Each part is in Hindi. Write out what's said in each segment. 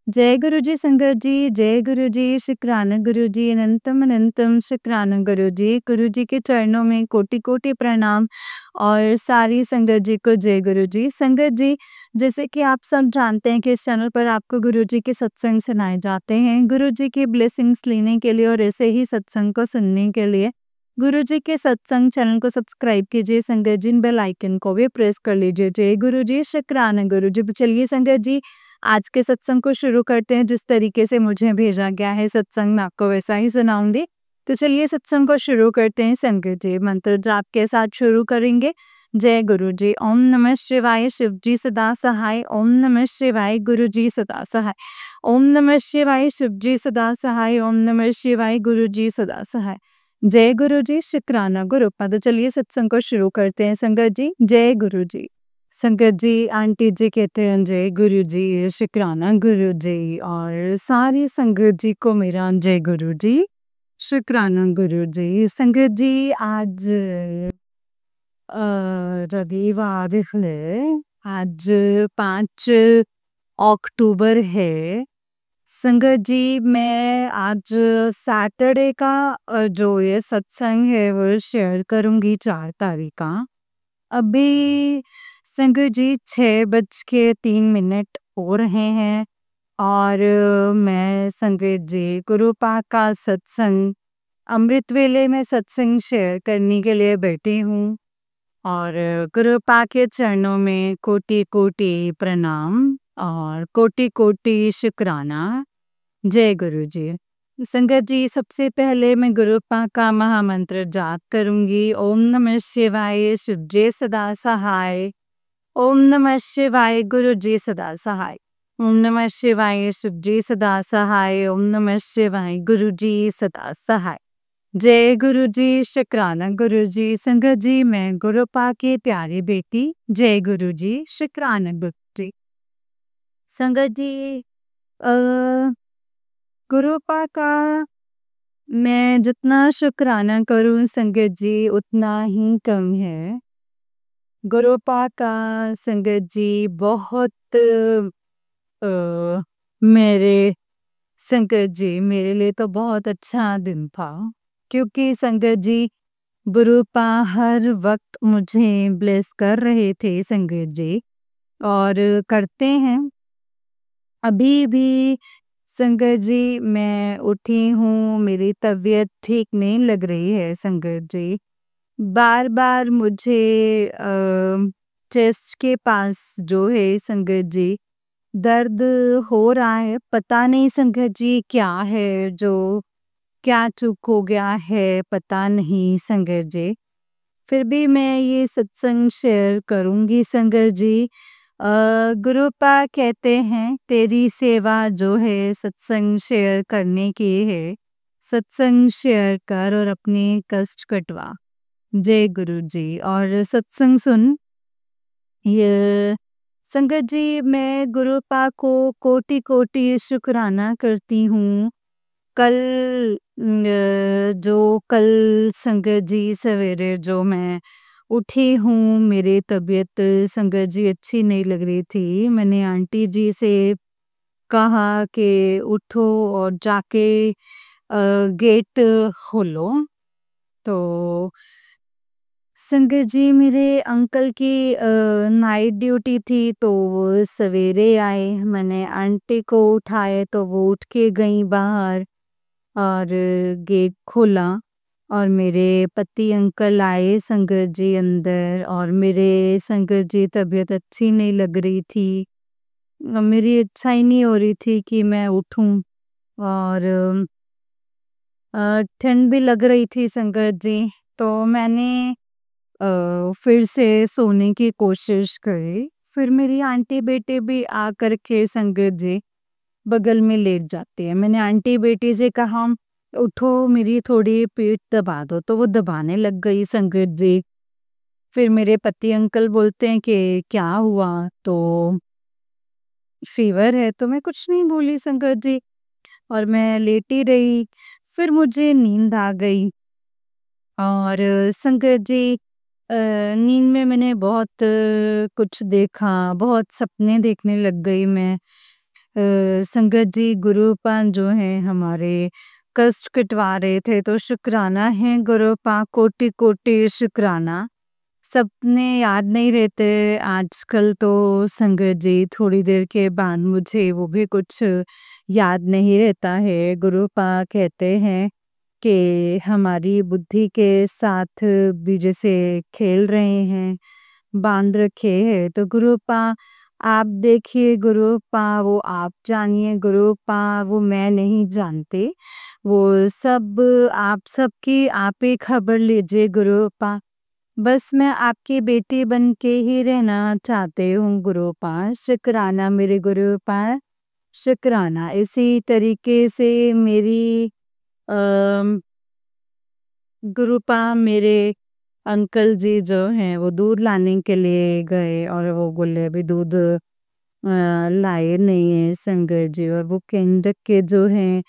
जय गुरु जी संगत जी, जय गुरु जी, शुक्राना गुरु जी, अनंतम अनंतम शुक्राना गुरु जी के चरणों में कोटि-कोटि प्रणाम और सारी संगत जी को जय गुरु जी। संगत जी, जैसे कि आप सब जानते हैं कि इस चैनल पर आपको गुरु जी के सत्संग सुनाए जाते हैं। गुरु जी की ब्लेसिंग्स लेने के लिए और ऐसे ही सत्संग को सुनने के लिए गुरु जी के सत्संग चैनल को सब्सक्राइब कीजिए संगत जी, बेल आइकन को भी प्रेस कर लीजिए। जय गुरु जी, शुक्राना गुरु जी। चलिए संगत जी, आज के सत्संग को शुरू करते हैं। जिस तरीके से मुझे भेजा गया है सत्संग, मैं आपको वैसा ही सुनाऊंगी। तो चलिए सत्संग को शुरू करते हैं संगत जी। मंत्र जाप के साथ शुरू करेंगे। जय गुरु जी। ओम नमः शिवाय, शिव जी सदा सहाय। ओम नमः शिवाय, गुरु जी सदा सहाय। ओम नमः शिवाय, शिव जी सदा सहाय। ओम नमः शिवाय, गुरु जी सदा सहाय। जय गुरु जी, शुक्राना गुरु पद। चलिए सत्संग को शुरू करते हैं संगत जी। जय गुरु जी। संगत जी, आंटी जी कहते हैं जय गुरु जी, शुक्राना गुरु जी और सारी संगत जी को मेरा जय गुरु जी, शुक्राना गुरु जी। संगत जी, आज रविवार है, आज 5 अक्टूबर है। संगत जी, मैं आज सैटरडे का जो ये सत्संग है वो शेयर करूंगी 4 तारीख का। अभी संगत जी 6:03 हो रहे हैं और मैं संगत जी गुरुपा का सत्संग अमृत वेले में सत्संग शेयर करने के लिए बैठी हूँ और गुरुपा के चरणों में कोटि कोटि प्रणाम और कोटि कोटि शुक्राना। जय गुरु जी। संगत जी, सबसे पहले मैं गुरुपा का महामंत्र जाप करूंगी। ओम नमः शिवाय, शिव जी सदा सहाय। ओम नमः शिवाय, गुरु जी सदा सहाय। ओम नमः शिवाय, शिव जी सदा सहाय। ओम नमः शिवाय, गुरु जी सदा सहाय। जय गुरु जी, शुक्राना गुरु जी। संगत जी, मैं गुरुपा की प्यारी बेटी। जय गुरु जी, शुक्राना गुरु जी। संगत जी, गुरुपा का मैं जितना शुक्राना करूं संगत जी उतना ही कम है। गुरुपा का संगत जी बहुत अ, मेरे संगत जी मेरे लिए तो बहुत अच्छा दिन था, क्योंकि संगत जी गुरुपा हर वक्त मुझे ब्लेस कर रहे थे संगत जी, और करते हैं अभी भी। संगत जी, मैं उठी हूँ, मेरी तबीयत ठीक नहीं लग रही है संगत जी। बार-बार मुझे चेस्ट के पास जो है संगत जी दर्द हो रहा है। पता नहीं संगत जी क्या है, जो क्या चूक हो गया है पता नहीं संगत जी। फिर भी मैं ये सत्संग शेयर करूँगी संगत जी। गुरुपा कहते हैं तेरी सेवा जो है सत्संग शेयर करने की है। सत्संग शेयर कर और अपने कष्ट कटवा। जय गुरु जी। और सत्संग सुन। ये संगत जी, मैं गुरुपा को कोटि कोटि शुक्राना करती हूँ। कल जो कल संगत जी सवेरे जो मैं उठी हूँ, मेरी तबीयत संगत जी अच्छी नहीं लग रही थी। मैंने आंटी जी से कहा कि उठो और जाके गेट खोलो। तो संगत जी, मेरे अंकल की नाइट ड्यूटी थी तो वो सवेरे आए। मैंने आंटी को उठाए तो वो उठ के गई बाहर और गेट खोला और मेरे पति अंकल आए संगत जी अंदर, और मेरे संगत जी तबीयत अच्छी नहीं लग रही थी। मेरी इच्छा ही नहीं हो रही थी कि मैं उठूं, और ठंड भी लग रही थी संगत जी। तो मैंने फिर से सोने की कोशिश करी। फिर मेरी आंटी बेटे भी आकर के संगत जी बगल में लेट जाते हैं। मैंने आंटी बेटी से कहा उठो, मेरी थोड़ी पीठ दबा दो, तो वो दबाने लग गई संगत जी। फिर मेरे पति अंकल बोलते हैं कि क्या हुआ, तो फीवर है। तो मैं कुछ नहीं बोली संगत जी और मैं लेटी रही। फिर मुझे नींद आ गई और संगत जी नींद में मैंने बहुत कुछ देखा, बहुत सपने देखने लग गई मैं। संगत जी गुरुपा जो हैं हमारे कष्ट कटवा रहे थे, तो शुक्राना है गुरुपा, कोटि-कोटि शुक्राना। सपने याद नहीं रहते आजकल तो संगत जी, थोड़ी देर के बाद मुझे वो भी कुछ याद नहीं रहता है। गुरुपा कहते हैं कि हमारी बुद्धि के साथ भी जैसे खेल रहे हैं, बांध रखे हैं। तो गुरुपा आप देखिए गुरुपा, वो आप जानिए गुरुपा, वो मैं नहीं जानती। वो सब आप सबकी आप ही खबर लीजिए गुरुपा। बस मैं आपकी बेटी बन के ही रहना चाहती हूँ गुरुपा। शुक्राना मेरे गुरुपा, शुक्राना। इसी तरीके से मेरी अ, गुरुपा मेरे अंकल जी जो हैं वो दूध लाने के लिए गए और वो बोले अभी दूध लाए नहीं है संगत जी, और वो केंद्र के जो हैं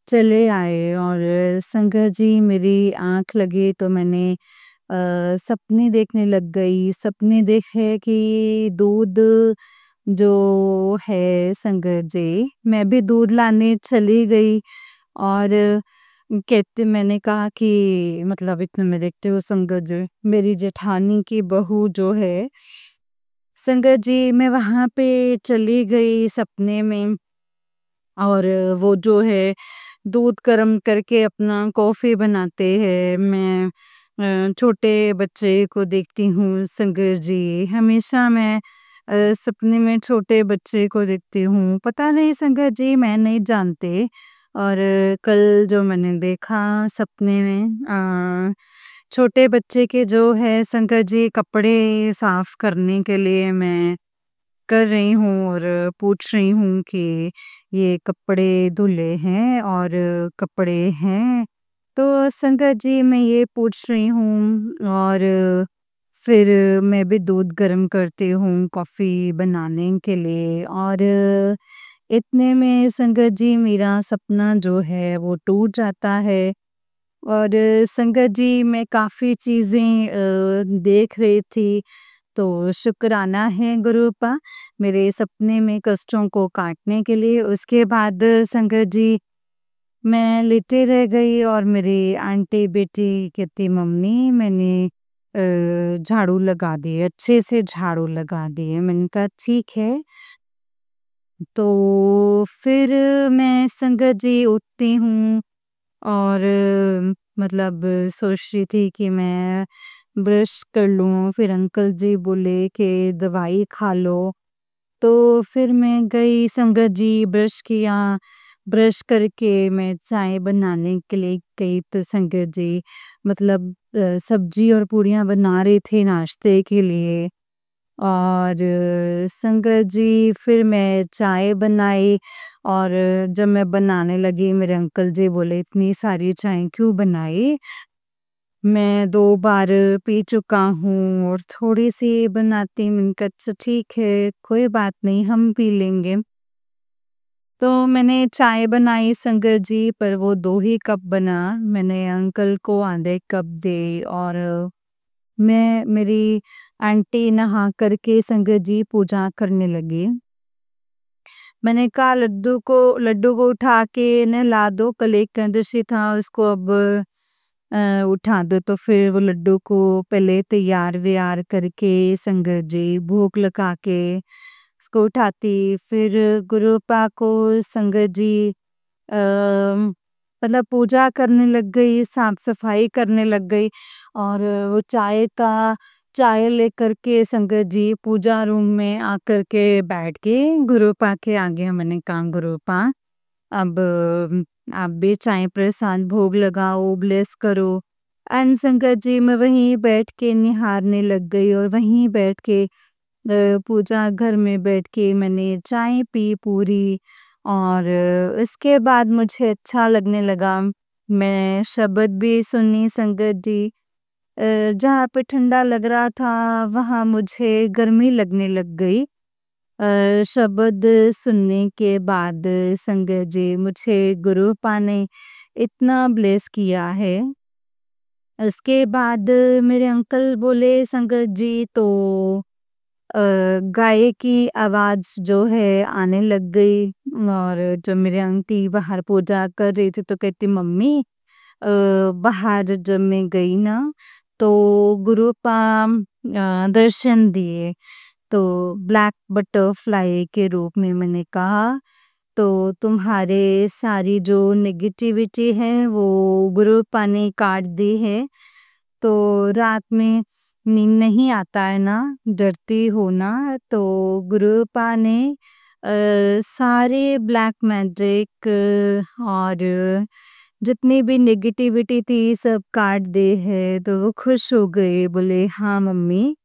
चले आए। और संगत जी मेरी आँख लगी तो मैंने सपने देखने लग गई। सपने देखे कि दूध जो है संगत जी, मैं भी दूध लाने चली गई। और कहते मैंने कहा कि मतलब इतने में देखते हो संगत जी, मेरी जेठानी की बहू जो है संगत जी, मैं वहाँ पे चली गई सपने में। और वो जो है दूध गर्म करके अपना कॉफ़ी बनाते हैं। मैं छोटे बच्चे को देखती हूँ संगत जी, हमेशा मैं सपने में छोटे बच्चे को देखती हूँ। पता नहीं संगत जी, मैं नहीं जानती। और कल जो मैंने देखा सपने में छोटे बच्चे के जो है संगत जी कपड़े साफ करने के लिए मैं कर रही हूँ और पूछ रही हूँ कि ये कपड़े धुले हैं और कपड़े हैं। तो संगत जी मैं ये पूछ रही हूँ, और फिर मैं भी दूध गर्म करती हूँ कॉफ़ी बनाने के लिए। और इतने में संगत जी मेरा सपना जो है वो टूट जाता है। और संगत जी मैं काफ़ी चीज़ें देख रही थी। तो शुक्राना है गुरुपा मेरे सपने में कष्टों को काटने के लिए। उसके बाद संगत जी मैं लेटे रह गई और मेरी आंटी बेटी कहती मम्मी मैंने झाड़ू लगा दिए, अच्छे से झाड़ू लगा दिए। मैंने कहा ठीक है। तो फिर मैं संगत जी उठती हूँ और मतलब सोच रही थी कि मैं ब्रश कर लूँ। फिर अंकल जी बोले कि दवाई खा लो। तो फिर मैं गई संगत जी, ब्रश किया। ब्रश करके मैं चाय बनाने के लिए गई तो संगत जी मतलब सब्जी और पूड़ियाँ बना रहे थे नाश्ते के लिए। और संगत जी फिर मैं चाय बनाई। और जब मैं बनाने लगी मेरे अंकल जी बोले इतनी सारी चाय क्यों बनाई? मैं 2 बार पी चुका हूँ और थोड़ी-सी बनाती। मैंने कहा अच्छा ठीक है, कोई बात नहीं हम पी लेंगे। तो मैंने चाय बनाई संगत जी, पर वो 2 ही कप बना। मैंने अंकल को आधे कप दी और मैं मेरी आंटी नहा कर के संगत जी पूजा करने लगी। मैंने कहा लड्डू को उठा के नहला दो, कल एकादशी था उसको अब उठा दो। तो फिर वो लड्डू को पहले तैयार-वैयार करके संगत जी भोग लगा के उसको उठाती। फिर गुरुपा को संगत जी मतलब पूजा करने लग गई, साफ-सफाई करने लग गई। और वो चाय लेकर के संगत जी पूजा रूम में आकर के बैठ के गुरुपा के आगे मैंने कहा गुरुपा अब आप भी चाय प्रसाद भोग लगाओ, ब्लेस करो। एंड संगत जी मैं वहीं बैठ के निहारने लग गई और वहीं बैठ के पूजा घर में बैठ के मैंने चाय पी पूरी। और इसके बाद मुझे अच्छा लगने लगा। मैं शब्द भी सुनी संगत जी। जहाँ पे ठंडा लग रहा था वहाँ मुझे गर्मी लगने लग गई। शब्द सुनने के बाद संगत जी मुझे गुरुपा ने इतना ब्लेस किया है। उसके बाद मेरे अंकल बोले संगत जी तो गाय की आवाज़ जो है आने लग गई और जब मेरे आंटी बाहर पूजा कर रही थी तो कहती मम्मी बाहर जब मैं गई ना तो गुरुपा दर्शन दिए तो ब्लैक बटरफ्लाई के रूप में मैंने कहा तो तुम्हारे सारी जो नेगेटिविटी है वो गुरुपा ने काट दी है तो रात में नींद नहीं आता है ना डरती हो ना तो गुरुपा ने सारे ब्लैक मैजिक और जितनी भी नेगेटिविटी थी सब काट दे है तो वो खुश हो गए बोले हाँ मम्मी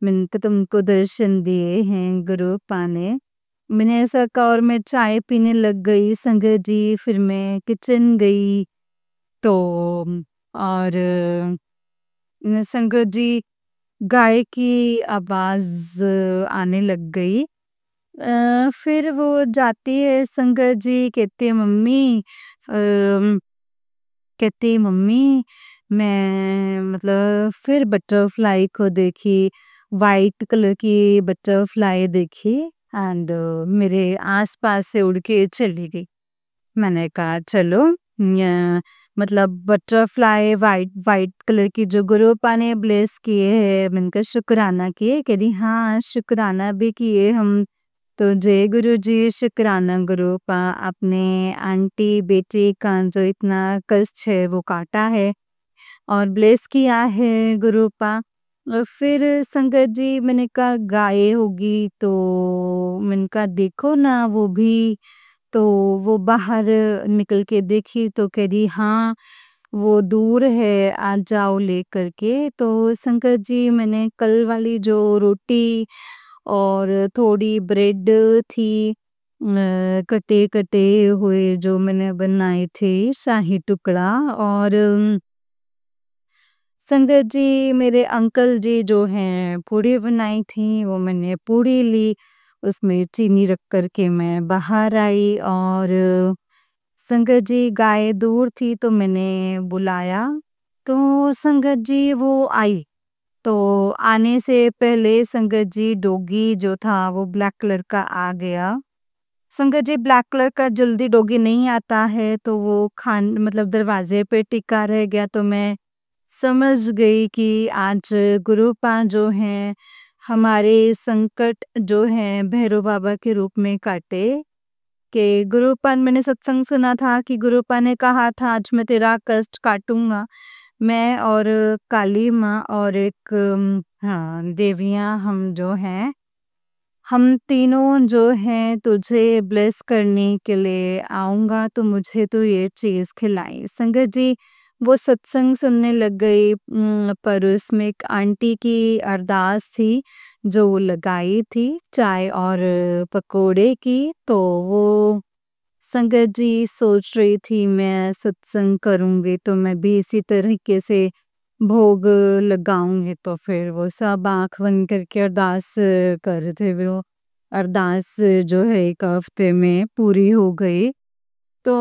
मैंने तो तुमको दर्शन दिए हैं गुरुपा ने मैंने ऐसा कहा और मैं चाय पीने लग गई संगत जी फिर मैं किचन गई तो और संगत जी गाय की आवाज़ आने लग गई फिर वो जाती है संगत जी कहती मम्मी मैं मतलब फिर बटरफ्लाई को देखी वाइट कलर की बटरफ्लाई देखी एंड मेरे आसपास से उड़ के चली गई मैंने कहा चलो मतलब बटरफ्लाई वाइट वाइट कलर की जो गुरुपा ने ब्लेस किए हैं मैंने कहा शुक्राना किए कह रही हाँ शुक्राना भी किए हम तो जय गुरु जी शुक्राना गुरुपा आपने आंटी बेटी का जो इतना कष्ट है वो काटा है और ब्लेस किया है गुरुपा और फिर संगत जी मैंने कहा गाय होगी तो मैंने कहा देखो ना वो भी तो वो बाहर निकल के देखी तो कह रही हाँ वो दूर है आ जाओ लेकर के तो संगत जी मैंने कल वाली जो रोटी और थोड़ी ब्रेड थी कटे कटे हुए जो मैंने बनाए थे शाही टुकड़ा और संगत जी मेरे अंकल जी जो हैं पूड़ी बनाई थी वो मैंने पूड़ी ली उसमें चीनी रख कर के मैं बाहर आई और संगत जी गाय दूर थी तो मैंने बुलाया तो संगत जी वो आई तो आने से पहले संगत जी डॉगी जो था वो ब्लैक कलर का आ गया संगत जी ब्लैक कलर का जल्दी डॉगी नहीं आता है तो वो खान मतलब दरवाजे पे टिका रह गया तो मैं समझ गई कि आज गुरुपा जो हैं हमारे संकट जो हैं भैरव बाबा के रूप में काटे कि गुरुपा मैंने सत्संग सुना था कि गुरुपा ने कहा था आज मैं तेरा कष्ट काटूंगा मैं और काली माँ और एक हाँ देवियाँ हम जो हैं हम तीनों जो हैं तुझे ब्लेस करने के लिए आऊँगा तो मुझे तो ये चीज़ खिलाई। संगत जी वो सत्संग सुनने लग गई पर उसमें एक आंटी की अरदास थी जो वो लगाई थी चाय और पकोड़े की तो वो संगत जी सोच रही थी मैं सत्संग करूँगी तो मैं भी इसी तरीके से भोग लगाऊंगी तो फिर वो सब आँख बंद करके अरदास कर रहे थे वो अरदास जो है 1 हफ्ते में पूरी हो गई। तो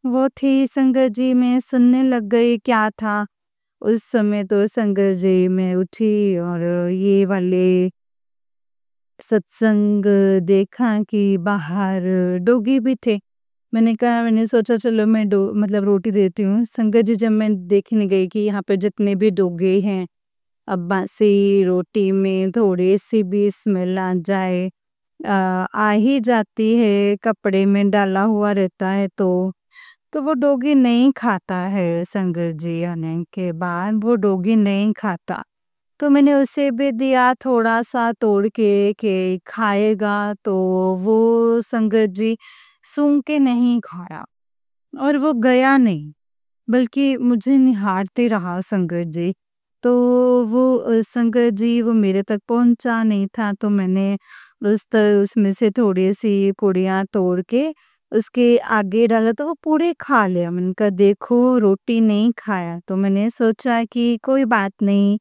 वो थी संगत जी मैं सुनने लग गई क्या था, उस समय तो संगत जी मैं उठी और ये वाले सत्संग देखा कि बाहर डॉगी भी थे। मैंने सोचा चलो मैं मतलब रोटी देती हूँ। संगत जी जब मैं देखने गई कि यहाँ पे जितने भी डॉगी हैं, अब बासी रोटी में थोड़ी-सी भी स्मेल आ जाए आ ही जाती है, कपड़े में डाला हुआ रहता है तो वो डॉगी नहीं खाता है संगत जी आने के बाद वो डॉगी नहीं खाता। तो मैंने उसे भी दिया थोड़ा-सा तोड़ के कि खाएगा तो वो संगत जी सूंघ के नहीं खाया और वो गया नहीं, बल्कि मुझे निहारते रहा संगत जी। तो वो संगत जी वो मेरे तक पहुँचा नहीं था तो मैंने उसमें से थोड़ी-सी पूड़ियाँ तोड़ के उसके आगे डाला तो वो पूरे खा लिया। मैंने कहा देखो रोटी नहीं खाया तो मैंने सोचा कि कोई बात नहीं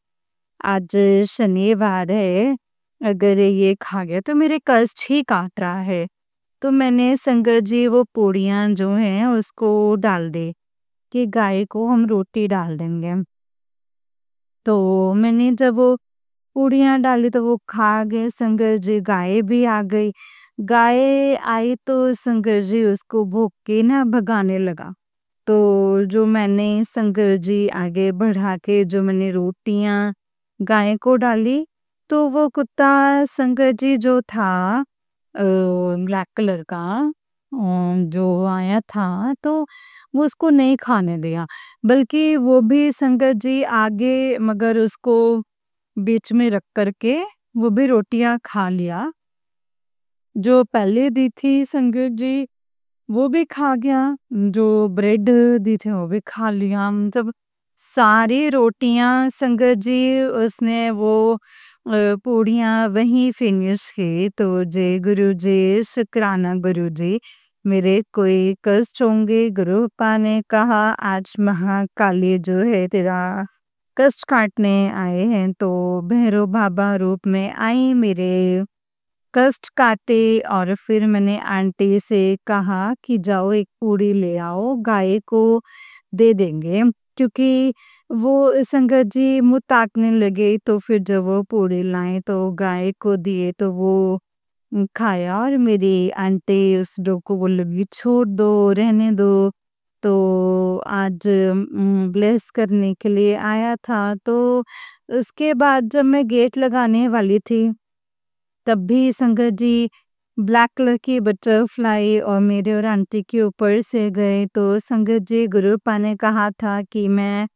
आज शनिवार है, अगर ये खा गया तो मेरे कष्ट ही काट रहा है। तो मैंने संगत जी वो पूड़ियाँ जो हैं उसको डाल दी कि गाय को हम रोटी डाल देंगे। तो मैंने जब वो पूड़ियाँ डाली तो वो खा गए संगत जी। गाय भी आ गई। गाय आई तो संगत जी उसको भोंक के ना भगाने लगा। तो जो मैंने संगत जी आगे बढ़ा के जो मैंने रोटियाँ गाय को डाली, तो वो कुत्ता संगत जी जो था ब्लैक कलर का जो आया था, तो वो उसको नहीं खाने दिया। बल्कि वो भी संगत जी आगे, मगर उसको बीच में रख कर के वो भी रोटियाँ खा लिया। जो पहले दी थी संगत जी वो भी खा गया, जो ब्रेड दी थी वो भी खा लिया। मतलब सारी रोटियां संगत जी उसने वो पूड़ियाँ वहीं फिनिश की। तो जय गुरु जी, शुक्राना गुरु जी, मेरे कोई कष्ट होंगे। गुरुपा ने कहा आज महाकाली जो है तेरा कष्ट काटने आए हैं, तो भैरव बाबा रूप में आई, मेरे कष्ट काटे। और फिर मैंने आंटी से कहा कि जाओ एक पूड़ी ले आओ, गाय को दे देंगे। क्योंकि वो संगत जी मुँह ताकने लगे, तो फिर जब वो पूड़ी लाए तो गाय को दिए, तो वो खाया। और मेरी आंटी उस डो को बोल लगी छोड़ दो, रहने दो। तो आज ब्लेस करने के लिए आया था। तो उसके बाद जब मैं गेट लगाने वाली थी, तब भी संगत जी ब्लैक कलर की बटरफ्लाई और मेरे और आंटी के ऊपर से गए। तो संगत जी गुरुपा ने कहा था कि मैं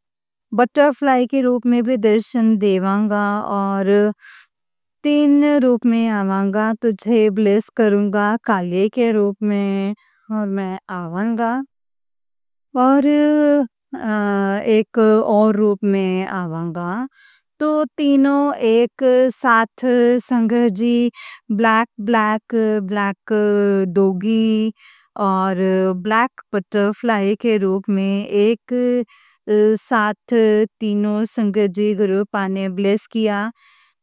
बटरफ्लाई के रूप में भी दर्शन देवांगा और 3 रूप में आवांगा, तुझे ब्लेस करूंगा काले के रूप में और मैं आवांगा। और एक और रूप में आवांगा। तो तीनों एक साथ संगत जी ब्लैक ब्लैक ब्लैक डॉगी और ब्लैक बटरफ्लाई के रूप में एक साथ तीनों संगत जी गुरुपा ने ब्लेस किया।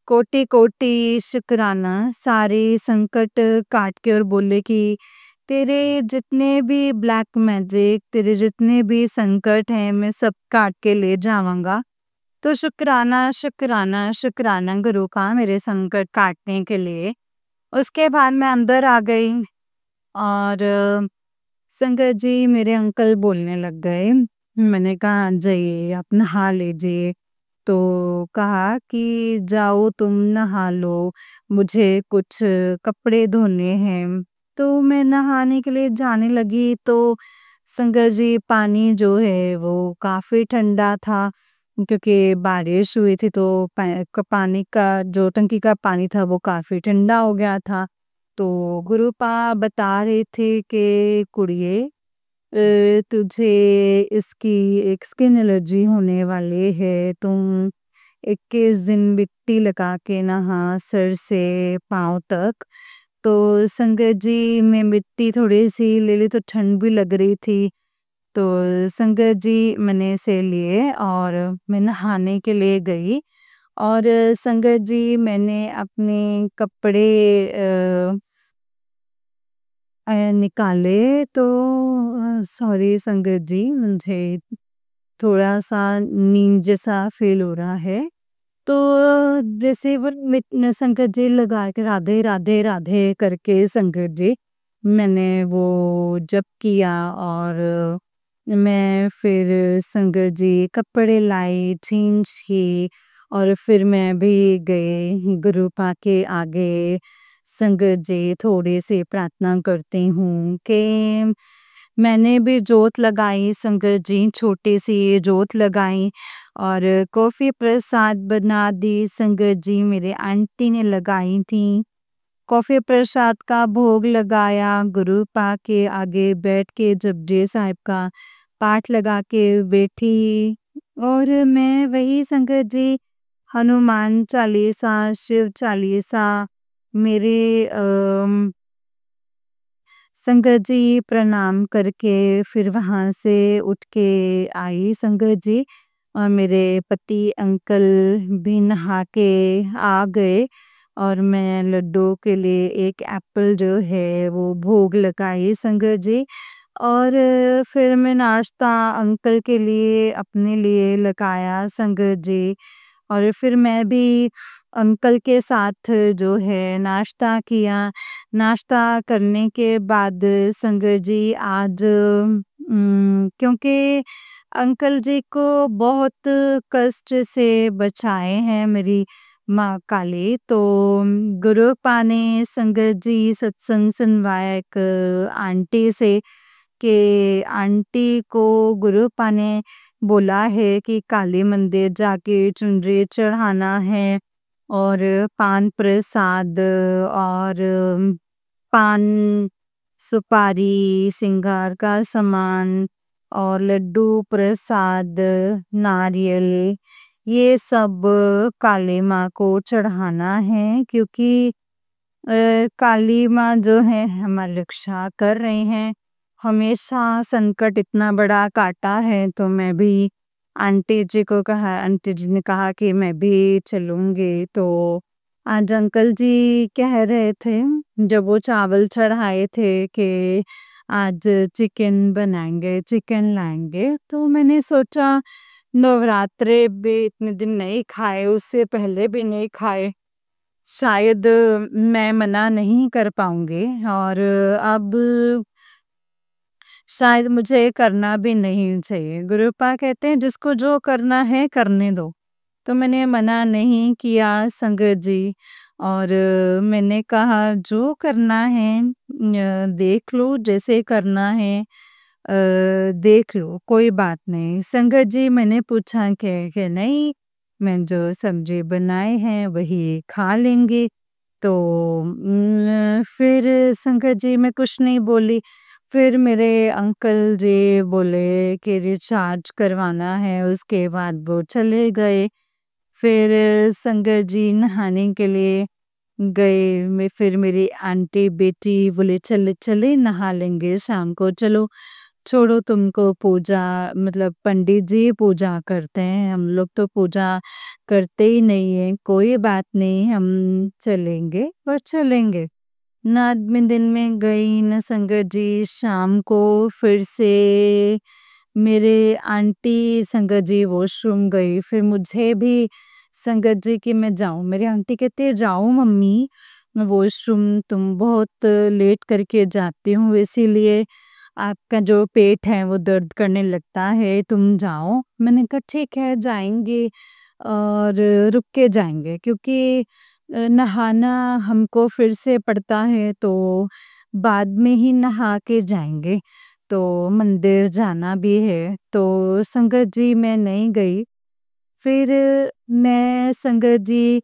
कोटि कोटि शुक्राना, सारे संकट काट के और बोले कि तेरे जितने भी ब्लैक मैजिक, तेरे जितने भी संकट हैं, मैं सब काट के ले जाऊंगा। तो शुक्राना शुक्राना शुक्राना गुरु का मेरे संकट काटने के लिए। उसके बाद मैं अंदर आ गई और संगत जी मेरे अंकल बोलने लग गए। मैंने कहा जाइए आप नहा लीजिए। तो कहा कि जाओ तुम नहा लो, मुझे कुछ कपड़े धोने हैं। तो मैं नहाने के लिए जाने लगी, तो संगत जी पानी जो है वो काफ़ी ठंडा था, क्योंकि बारिश हुई थी। तो पानी का जो टंकी का पानी था वो काफ़ी ठंडा हो गया था। तो गुरुपा बता रहे थे कि कुड़िए तुझे इसकी एक स्किन एलर्जी होने वाली है, तुम 21 दिन मिट्टी लगा के नहा सर से पाँव तक। तो संगत जी मैं मिट्टी थोड़ी सी ले ली, तो ठंड भी लग रही थी। तो संगत जी मैंने से लिए और मैं नहाने के लिए गई। और संगत जी मैंने अपने कपड़े निकाले, तो सॉरी संगत जी, मुझे थोड़ा-सा नींद जैसा फ़ील हो रहा है। तो जैसे वो संगत जी लगा के राधे, राधे, राधे करके संगत जी, मैंने वो जप किया। और मैं फिर संगत जी कपड़े लाई, चेंज की और फिर मैं भी गई गुरुपा के आगे। संगत जी थोड़ी-सी प्रार्थना करती हूँ कि मैंने भी जोत लगाई, संगत जी छोटी-सी जोत लगाई और कॉफ़ी प्रसाद बना दी, संगत जी मेरे आंटी ने लगाई थी। कॉफ़ी प्रसाद का भोग लगाया, गुरुपा के आगे बैठ के जपजी साहिब का पाठ लगा के बैठी। और मैं वही संगत जी हनुमान चालीसा, शिव चालीसा मेरे संगत जी प्रणाम करके फिर वहाँ से उठ के आई संगत जी। और मेरे पति अंकल भी नहा के आ गए और मैं लड्डू के लिए एक एप्पल जो है वो भोग लगाई संगत जी। और फिर मैं नाश्ता अंकल के लिए अपने लिए लगाया संगत जी। और फिर मैं भी अंकल के साथ जो है नाश्ता किया। नाश्ता करने के बाद संगत जी आज क्योंकि अंकल जी को बहुत कष्ट से बचाए हैं मेरी माँ काली, तो गुरुपा ने संगत जी सत्संग सुनवाया एक आंटी से कि आंटी को गुरुपा ने बोला है कि काली मंदिर जाके चुनरी चढ़ाना है और पान प्रसाद और पान, सुपारी, सिंगार का सामान और लड्डू प्रसाद, नारियल, ये सब काली माँ को चढ़ाना है क्योंकि काली माँ जो है हमारी रक्षा कर रही हैं। हमेशा संकट इतना बड़ा काटा है तो मैं भी आंटी जी को कहा, आंटी जी ने कहा कि मैं भी चलूँगी। तो आज अंकल जी कह रहे थे जब वो चावल चढ़ाए थे कि आज चिकन बनाएँगे, चिकन लाएँगे, तो मैंने सोचा नवरात्रे भी इतने दिन नहीं खाए, उससे पहले भी नहीं खाए, शायद मैं मना नहीं कर पाऊँगी और अब शायद मुझे करना भी नहीं चाहिए। गुरुपा कहते हैं जिसको जो करना है करने दो। तो मैंने मना नहीं किया संगत जी और मैंने कहा जो करना है देख लो, जैसे करना है देख लो, कोई बात नहीं। संगत जी मैंने पूछा कि नहीं, मैं जो सब्जी बनाए हैं वही खा लेंगे। तो फिर संगत जी मैं कुछ नहीं बोली। फिर मेरे अंकल जी बोले कि रिचार्ज करवाना है, उसके बाद वो चले गए। फिर संगत जी नहाने के लिए गए। मैं फिर मेरी आंटी बेटी बोले चले चले नहा लेंगे शाम को, चलो छोड़ो, तुमको पूजा मतलब पंडित जी पूजा करते हैं, हम लोग तो पूजा करते ही नहीं है, कोई बात नहीं, हम चलेंगे और चलेंगे। ना मैं दिन में गई न संगत जी, शाम को फिर से मेरे आंटी संगत जी वॉशरूम गई, फिर मुझे भी संगत जी कि मैं जाऊँ, मेरी आंटी कहती है जाओ मम्मी वॉशरूम, तुम बहुत लेट करके जाती हूँ इसीलिए आपका जो पेट है वो दर्द करने लगता है, तुम जाओ। मैंने कहा ठीक है जाएँगे और रुक के जाएँगे क्योंकि नहाना हमको फिर से पड़ता है तो बाद में ही नहा के जाएँगे। तो मंदिर जाना भी है, तो संगत जी मैं नहीं गई। फिर मैं संगत जी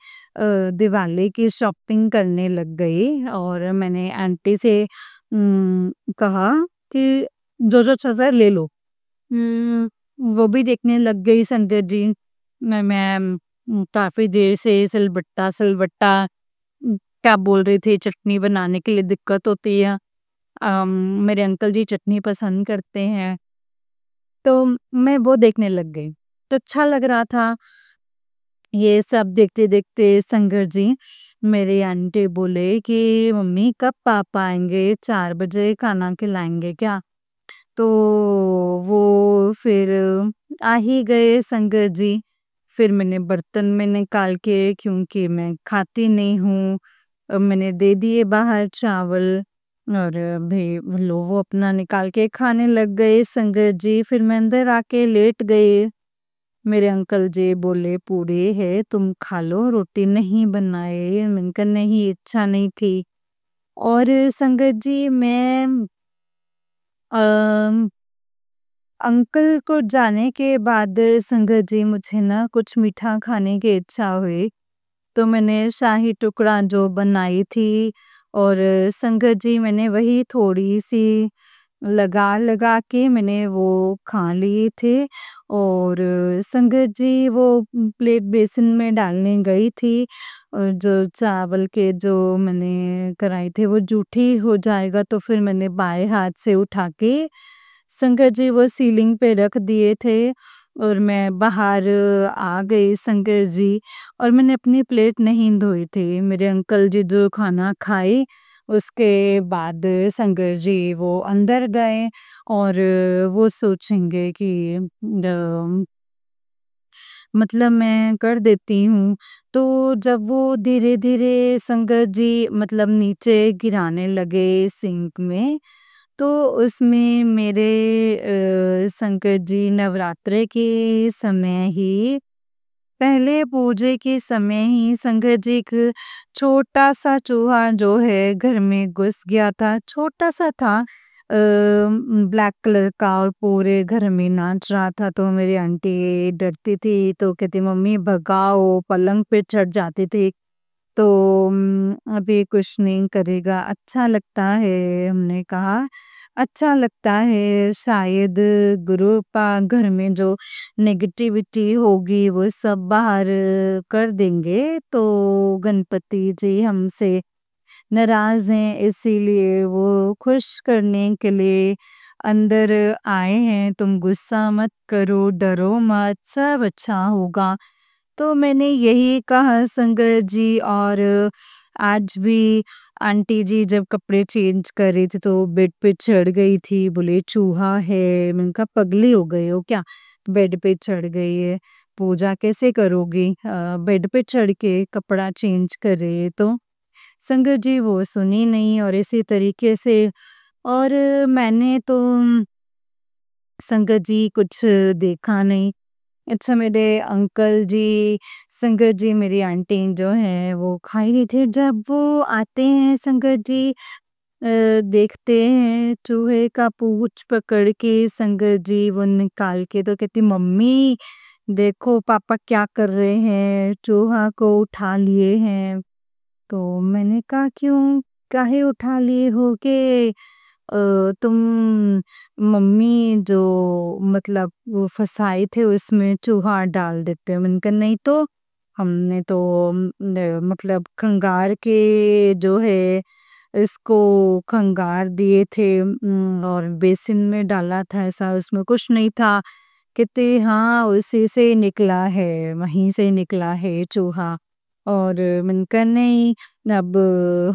दिवाली की शॉपिंग करने लग गई और मैंने आंटी से कहा कि जो-जो चल रहा है ले लो। वो भी देखने लग गई संगत जी। मैं काफ़ी देर से सिलबट्टा क्या बोल रही थी, चटनी बनाने के लिए दिक्कत होती है। मेरे अंकल जी चटनी पसंद करते हैं, तो मैं वो देखने लग गई। तो अच्छा लग रहा था। ये सब देखते-देखते संगत जी मेरी आंटी बोले कि मम्मी कब पापा आएँगे? 4 बजे खाना खिलाएँगे क्या? तो वो फिर आ ही गए संगत जी। फिर मैंने बर्तन में निकाल के, क्योंकि मैं खाती नहीं हूँ, मैंने दे दिए बाहर चावल और भई वो अपना निकाल के खाने लग गए संगत जी। फिर मैं अंदर आके लेट गई। मेरे अंकल जी बोले पूड़ी है तुम खा लो, रोटी नहीं बनाए। मैंने कहा नहीं, इच्छा नहीं थी। और संगत जी मैं अ, अंकल को जाने के बाद संगत जी मुझे ना कुछ मीठा खाने की इच्छा हुई, तो मैंने शाही टुकड़ा जो बनाई थी और संगत जी मैंने वही थोड़ी-सी लगा-लगा के मैंने वो खा लिए थे और संगत जी वो प्लेट बेसिन में डालने गई थी और जो चावल के जो मैंने कराए थे वो जूठी हो जाएगा, तो फिर मैंने बाएँ हाथ से उठा के संगत जी वो सीलिंग पे रख दिए थे और मैं बाहर आ गई संगत जी, और मैंने अपनी प्लेट नहीं धोई थी। मेरे अंकल जी जो खाना खाए उसके बाद संगत जी वो अंदर गए और वो सोचेंगे कि मतलब मैं कर देती हूँ। तो जब वो धीरे-धीरे संगत जी मतलब नीचे गिराने लगे सिंक में, तो उसमें मेरे संकट जी नवरात्रे के समय ही पहले पूजे के समय ही संकट जी एक छोटा-सा चूहा जो है घर में घुस गया था। छोटा-सा था ब्लैक कलर का और पूरे घर में नाच रहा था। तो मेरी आंटी डरती थी तो कहती मम्मी भगाओ, पलंग पे चढ़ जाती थी। तो अभी कुछ नहीं करेगा, अच्छा लगता है हमने कहा, अच्छा लगता है शायद गुरुपा घर में जो नेगेटिविटी होगी वो सब बाहर कर देंगे, तो गणपति जी हमसे नाराज़ हैं इसीलिए वो खुश करने के लिए अंदर आए हैं, तुम गुस्सा मत करो, डरो मत, सब अच्छा होगा। तो मैंने यही कहा संगत जी और आज भी आंटी जी जब कपड़े चेंज कर रही थी तो बेड पे चढ़ गई थी, बोले चूहा है। मैंने कहा पगली हो गई हो क्या? बेड पे चढ़ गई है, पूजा कैसे करोगी? बेड पे चढ़ के कपड़ा चेंज कर रही है तो संगत जी वो सुनी नहीं और इसी तरीके से और मैंने तो संगत जी कुछ देखा नहीं। अच्छा मेरे अंकल जी, संगत जी मेरी आंटी जो हैं वो खा ही नहीं थे। जब वो आते हैं संगत जी देखते हैं चूहे का पूँछ पकड़ के संगत जी वो निकाल के तो कहती मम्मी देखो पापा क्या कर रहे हैं, चूहा को उठा लिए हैं। तो मैंने कहा क्यों? काहे उठा लिए हो के तुम मम्मी जो मतलब वो फँसाए थे उसमें चूहा डाल देते हो। मैंने कहा नहीं तो हमने तो मतलब खंगार के जो है इसको खंगार दिए थे और बेसिन में डाला था ऐसा उसमें कुछ नहीं था। कहते हाँ उसी से निकला है, वहीं से निकला है चूहा। और मैंने कहा नहीं अब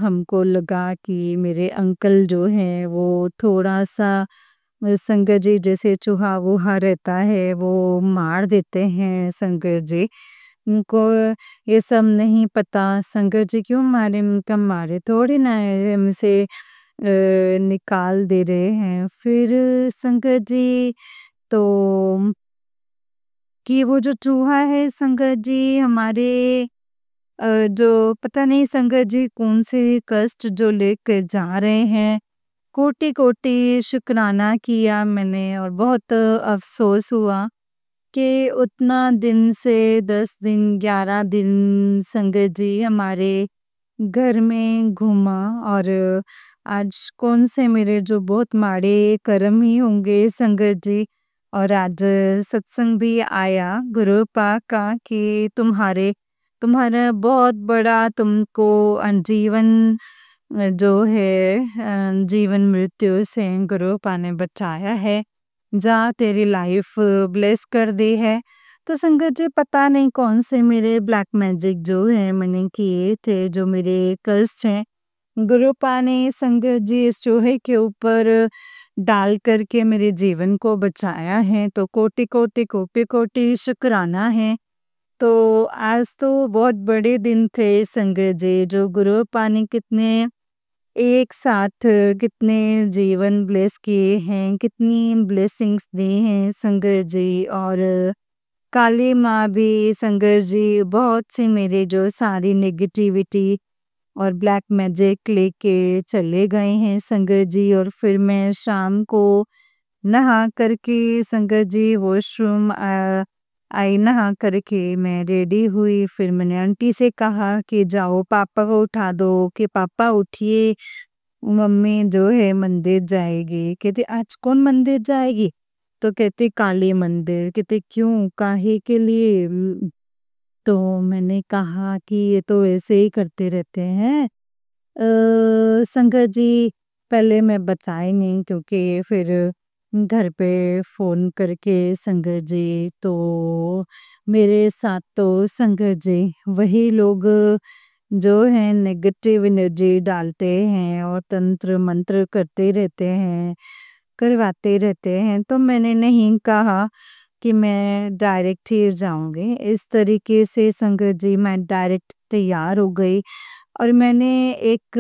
हमको लगा कि मेरे अंकल जो हैं वो थोड़ा-सा संगत जी जैसे चूहा-वूहा रहता है वो मार देते हैं संगत जी। उनको ये सब नहीं पता संगत जी क्यों मारे? मैंने कहा मारे थोड़ी ना है हमसे निकाल दे रहे हैं। फिर संगत जी तो कि वो जो चूहा है संगत जी हमारे जो पता नहीं संगत जी कौन से कष्ट जो लेकर जा रहे हैं, कोटि-कोटि शुक्राना किया मैंने और बहुत अफ़सोस हुआ कि उतना दिन से 10 दिन, 11 दिन संगत जी हमारे घर में घूमा और आज कौन से मेरे जो बहुत माड़े कर्म ही होंगे संगत जी और आज सत्संग भी आया गुरु पाक का कि तुम्हारा बहुत बड़ा तुमको जीवन जो है जीवन मृत्यु से गुरु पा ने बचाया है। जा तेरी लाइफ ब्लेस कर दी है। तो संगत जी पता नहीं कौन से मेरे ब्लैक मैजिक जो है मैंने किए थे जो मेरे कष्ट हैं गुरुपा ने संगत जी इस चूहे के ऊपर डाल करके मेरे जीवन को बचाया है तो कोटि-कोटि शुक्राना है। तो आज तो बहुत बड़े दिन थे संगत जी जो गुरुपा ने कितने एक साथ कितने जीवन ब्लेस किए हैं, कितनी ब्लेसिंग्स दी हैं संगत जी और काली माँ भी संगत जी बहुत सी मेरे जो सारी नेगेटिविटी और ब्लैक मैजिक लेके चले गए हैं संगत जी और फिर मैं शाम को नहा करके संगत जी वॉशरूम आई नहा करके मैं रेडी हुई फिर मैंने आंटी से कहा कि जाओ पापा को उठा दो कि पापा उठिए मम्मी जो है मंदिर जाएगी कहते आज कौन मंदिर जाएगी तो कहते काली मंदिर कहते क्यों काहे के लिए तो मैंने कहा कि ये तो ऐसे ही करते रहते हैं संगत जी पहले मैं बताई नहीं क्योंकि फिर घर पे फ़ोन करके संगत जी तो मेरे साथ तो संगत जी वही लोग जो हैं नेगेटिव एनर्जी डालते हैं और तंत्र मंत्र करते रहते हैं, करवाते रहते हैं। तो मैंने नहीं कहा कि मैं डायरेक्ट ही जाऊँगी। इस तरीके से संगत जी मैं डायरेक्ट तैयार हो गई और मैंने एक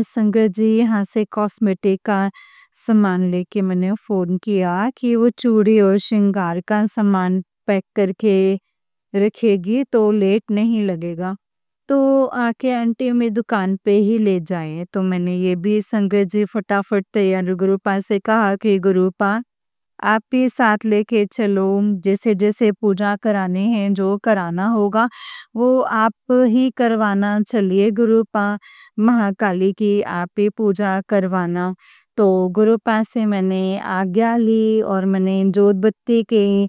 संगत जी यहाँ से कॉस्मेटिक का सामान लेके मैंने फ़ोन किया कि वो चूड़ी और श्रृंगार का सामान पैक करके रखेगी तो लेट नहीं लगेगा। तो आके आंटी हमें दुकान पे ही ले जाएँ। तो मैंने ये भी संगत जी फटाफट तैयार गुरुपा से कहा कि गुरुपा आप भी साथ लेके चलो, जैसे-जैसे पूजा कराने हैं, जो कराना होगा वो आप ही करवाना चलिए गुरुपा, महाकाली की आप ही पूजा करवाना। तो गुरुपा से मैंने आज्ञा ली और मैंने जोत बत्ती के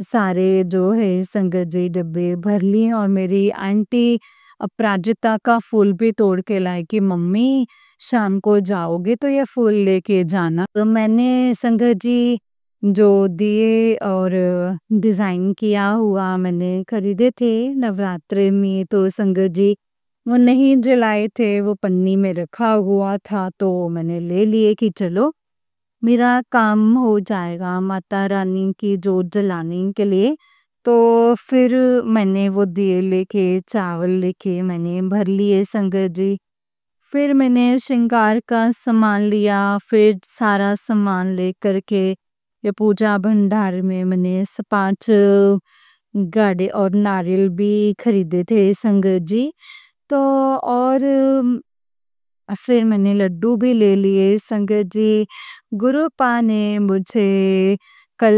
सारे जो है संगत जी डब्बे भर लिए और मेरी आंटी अपराजिता का फूल भी तोड़ के लाई कि मम्मी शाम को जाओगे तो ये फूल लेके जाना। तो मैंने संगत जी जो दिए और डिज़ाइन किया हुआ मैंने खरीदे थे नवरात्रि में तो संगत जी वो नहीं जलाए थे, वो पन्नी में रखा हुआ था तो मैंने ले लिए कि चलो मेरा काम हो जाएगा माता रानी की जोत जलाने के लिए। तो फिर मैंने वो दिए लेके चावल लेके मैंने भर लिए संगत जी। फिर मैंने श्रृंगार का सामान लिया, फिर सारा सामान लेकर के ये पूजा भंडार में मैंने 5 गाड़े और नारियल भी खरीदे थे संगत जी। तो और फिर मैंने लड्डू भी ले लिए संगत जी। गुरुपा ने मुझे कल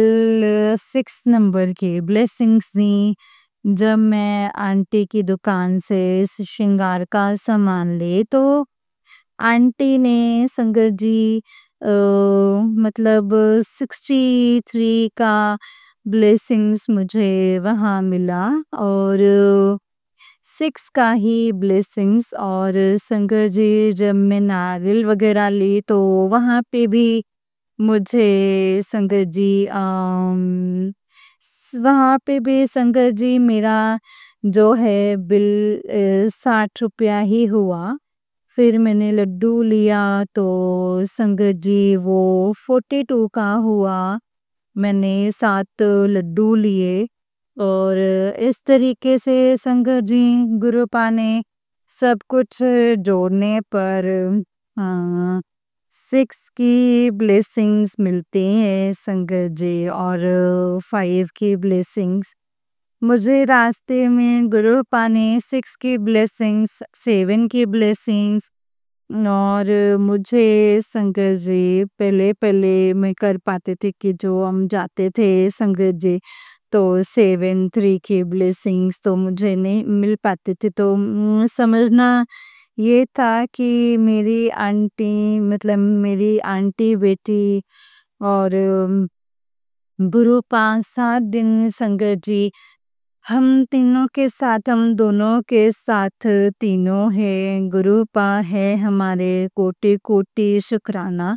6 नंबर की ब्लेसिंग्स दी। जब मैं आंटी की दुकान से इस श्रृंगार का सामान ले तो आंटी ने संगत जी मतलब 63 का ब्लेसिंग्स मुझे वहाँ मिला और 6 का ही ब्लेसिंग्स और संगत जी जब मैं नारियल वगैरह ली तो वहाँ पे भी मुझे संगत जी वहाँ पे भी संगत जी मेरा जो है बिल 60 रुपया ही हुआ। फिर मैंने लड्डू लिया तो संगत जी वो 42 का हुआ। मैंने 7 लड्डू लिए और इस तरीके से संगत जी गुरुपा ने सब कुछ जोड़ने पर 6 की ब्लेसिंग्स मिलती हैं संगत जी और 5 की ब्लेसिंग्स मुझे रास्ते में गुरुपा ने 6 की ब्लेसिंग्स 7 की ब्लेसिंग्स और मुझे संगत जी पहले मैं कर पाते थे कि जो हम जाते थे संगत जी तो 7 3 की ब्लेसिंग्स तो मुझे नहीं मिल पाते थे तो समझना ये था कि मेरी आंटी मतलब मेरी आंटी बेटी और गुरुपा 7 दिन संगत जी हम तीनों के साथ हम दोनों के साथ तीनों हैं गुरुपा है हमारे कोटि-कोटि शुक्राना।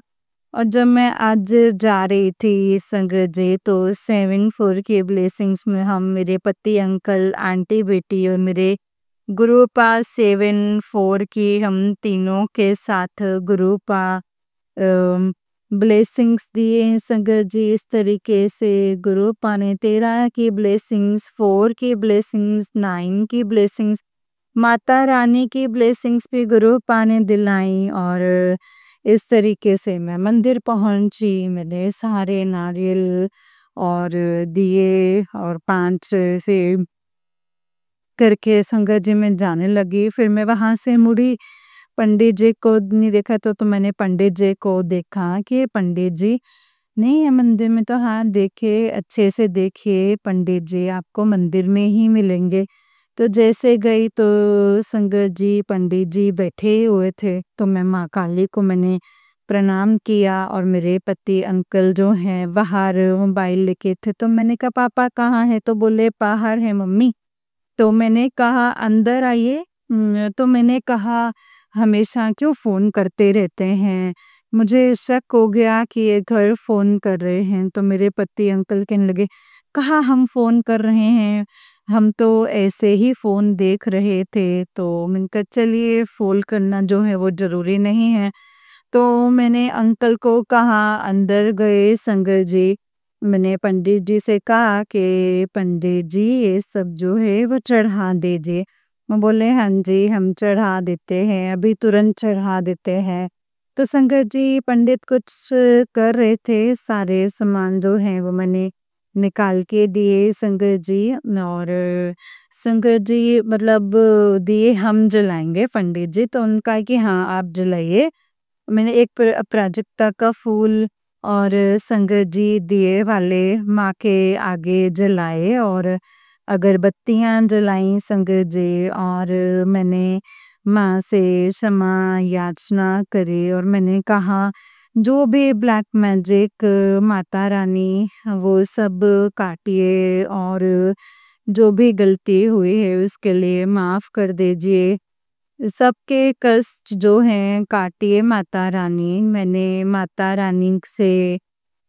और जब मैं आज जा रही थी संगत जी तो 7 4 की ब्लेसिंग्स में हम मेरे पति अंकल आंटी बेटी और मेरे गुरुपा 7 4 की हम तीनों के साथ गुरुपा ब्लेसिंग्स दिए संगत जी इस तरीके से गुरुपा ने 13 की ब्लेसिंग्स 4 की ब्लेसिंग्स 9 की ब्लेसिंग्स माता रानी की ब्लेसिंग्स भी गुरुपा ने दिलाई और इस तरीके से मैं मंदिर पहुंची मैंने सारे नारियल और दिए और 5 से करके संगत जी में जाने लगी फिर मैं वहां से मुड़ी पंडित जी को नहीं देखा तो मैंने पंडित जी को देखा कि पंडित जी नहीं है मंदिर में तो हाँ देखे अच्छे से देखिए पंडित जी आपको मंदिर में ही मिलेंगे। तो जैसे गई तो संगत जी पंडित जी बैठे हुए थे तो मैं माँ काली को मैंने प्रणाम किया और मेरे पति अंकल जो हैं बाहर मोबाइल लेके थे तो मैंने कहा पापा कहाँ है तो बोले बाहर है मम्मी। तो मैंने कहा अंदर आइए तो मैंने कहा हमेशा क्यों फ़ोन करते रहते हैं? मुझे शक हो गया कि ये घर फ़ोन कर रहे हैं तो मेरे पति अंकल कहने लगे कहाँ हम फ़ोन कर रहे हैं? हम तो ऐसे ही फ़ोन देख रहे थे। तो मैंने कहा चलिए फ़ोन करना जो है वो ज़रूरी नहीं है। तो मैंने अंकल को कहा अंदर गए संगत जी मैंने पंडित जी से कहा कि पंडित जी ये सब जो है वो चढ़ा दीजिए। वो बोले हाँ जी हम चढ़ा देते हैं, अभी तुरंत चढ़ा देते हैं। तो संगत जी पंडित कुछ कर रहे थे, सारे सामान जो हैं वो मैंने निकाल के दिए संगत जी। और संगत जी मतलब दिए हम जलाएंगे पंडित जी, तो उनका कि हाँ आप जलाइए। मैंने एक प्राजक्ता का फूल और संगत जी दिए वाले माँ के आगे जलाए और अगरबत्तियां जलाई संगत जी। और मैंने माँ से क्षमा याचना करी और मैंने कहा जो भी ब्लैक मैजिक माता रानी वो सब काटिए और जो भी गलती हुई है उसके लिए माफ कर दीजिए। सबके कष्ट जो हैं काटिए माता रानी। मैंने माता रानी से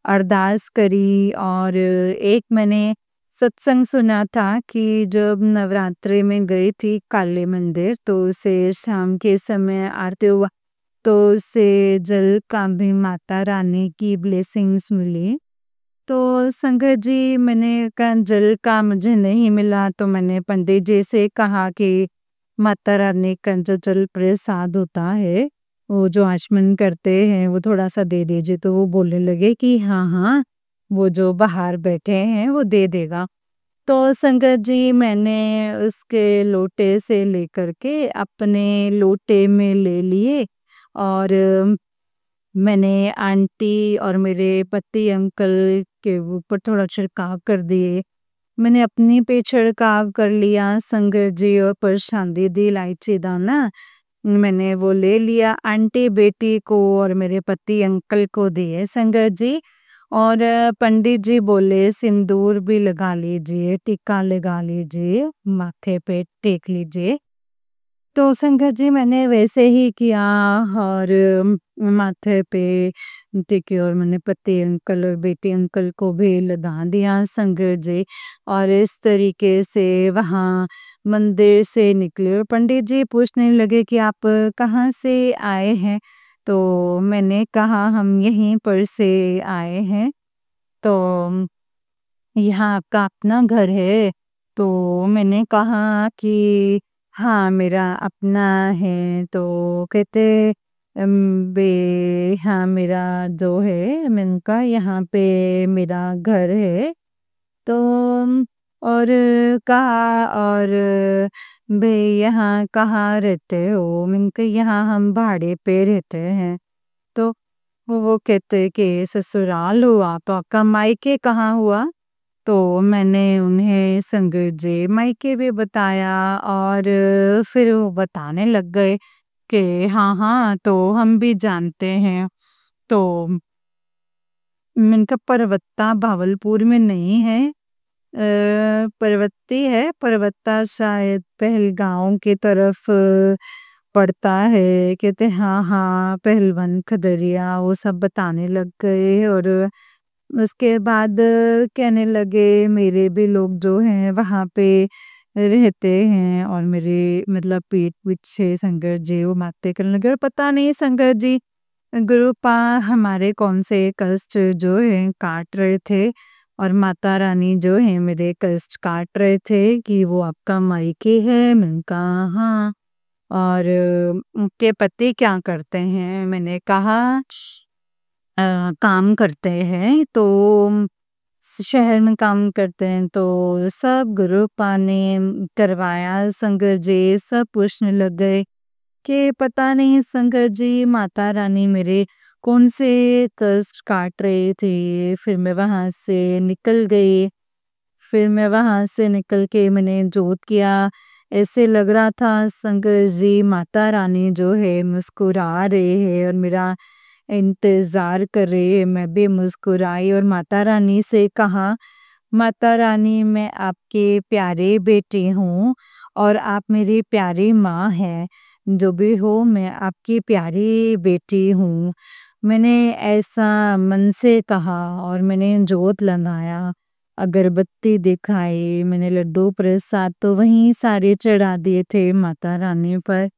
अरदास करी और एक मैंने सत्संग सुना था कि जब नवरात्रि में गई थी काली मंदिर तो उसे शाम के समय आरती हुआ तो उसे जल का भी माता रानी की ब्लेसिंग्स मिली। तो संगत जी मैंने कहा जल का मुझे नहीं मिला तो मैंने पंडित जी से कहा कि माता रानी का जो जल प्रसाद होता है वो जो आचमन करते हैं वो थोड़ा सा दे दीजिए। तो वो बोलने लगे कि हाँ हाँ वो जो बाहर बैठे हैं वो दे देगा। तो संगत जी मैंने उसके लोटे से लेकर के अपने लोटे में ले लिए और मैंने आंटी और मेरे पति अंकल के ऊपर थोड़ा छिड़काव कर दिए। मैंने अपनी पे छिड़काव कर लिया संगत जी और प्रशांति दी इलायची दाना मैंने वो ले लिया आंटी बेटी को और मेरे पति अंकल को दिए संगत जी। और पंडित जी बोले सिंदूर भी लगा लीजिए, टीका लगा लीजिए, माथे पे टेक लीजिए। तो संगत जी मैंने वैसे ही किया और माथे पे टेके और मैंने पति अंकल और बेटी अंकल को भी लगा दिया संगत जी। और इस तरीके से वहाँ मंदिर से निकले और पंडित जी पूछने लगे कि आप कहाँ से आए हैं। तो मैंने कहा हम यहीं पर से आए हैं। तो यहाँ आपका अपना घर है? तो मैंने कहा कि हाँ मेरा अपना है। तो कहते बे हाँ मेरा जो है मैंने कहा यहाँ पे मेरा घर है। तो और कहा और बे यहाँ कहाँ रहते हो? मैंने कहा यहाँ हम भाड़े पे रहते हैं। तो वो कहते कि ससुराल हुआ तो आपका मायके कहाँ हुआ? तो मैंने उन्हें संगत जी मायके भी बताया और फिर वो बताने लग गए कि हाँ हाँ तो हम भी जानते हैं। तो मैंने कहा परवत्ता भावलपुर में नहीं है, परवत्ती है, परवत्ता शायद पहलगाँव की तरफ पड़ता है। कहते हाँ हाँ पहलवन खदरिया वो सब बताने लग गए। और उसके बाद कहने लगे मेरे भी लोग जो हैं वहाँ पे रहते हैं और मेरे मतलब पीठ पीछे संगत जी वो बातें करने लगे। और पता नहीं संगत जी गुरुपा हमारे कौन से कष्ट जो है काट रहे थे और माता रानी जो है मेरे कष्ट काट रहे थे कि वो आपका मायके है। मैंने कहा हाँ। और उनके पति क्या करते हैं? मैंने कहा काम करते हैं तो शहर में काम करते हैं। तो सब गुरुपा ने करवाया संगत जी सब पूछने लग गए कि पता नहीं संगत जी माता रानी मेरे कौन से कष्ट काट रहे थे। फिर मैं वहाँ से निकल गई। फिर मैं वहाँ से निकल के मैंने जोत किया। ऐसे लग रहा था संगत जी माता रानी जो है मुस्कुरा रहे हैं और मेरा इंतज़ार कर रही है। मैं भी मुस्कुराई और माता रानी से कहा माता रानी मैं आपके प्यारे बेटी हूँ और आप मेरी प्यारी माँ हैं। जो भी हो मैं आपकी प्यारी बेटी हूँ। मैंने ऐसा मन से कहा और मैंने जोत लगाया, अगरबत्ती दिखाई, मैंने लड्डू प्रसाद तो वहीं सारे चढ़ा दिए थे माता रानी पर।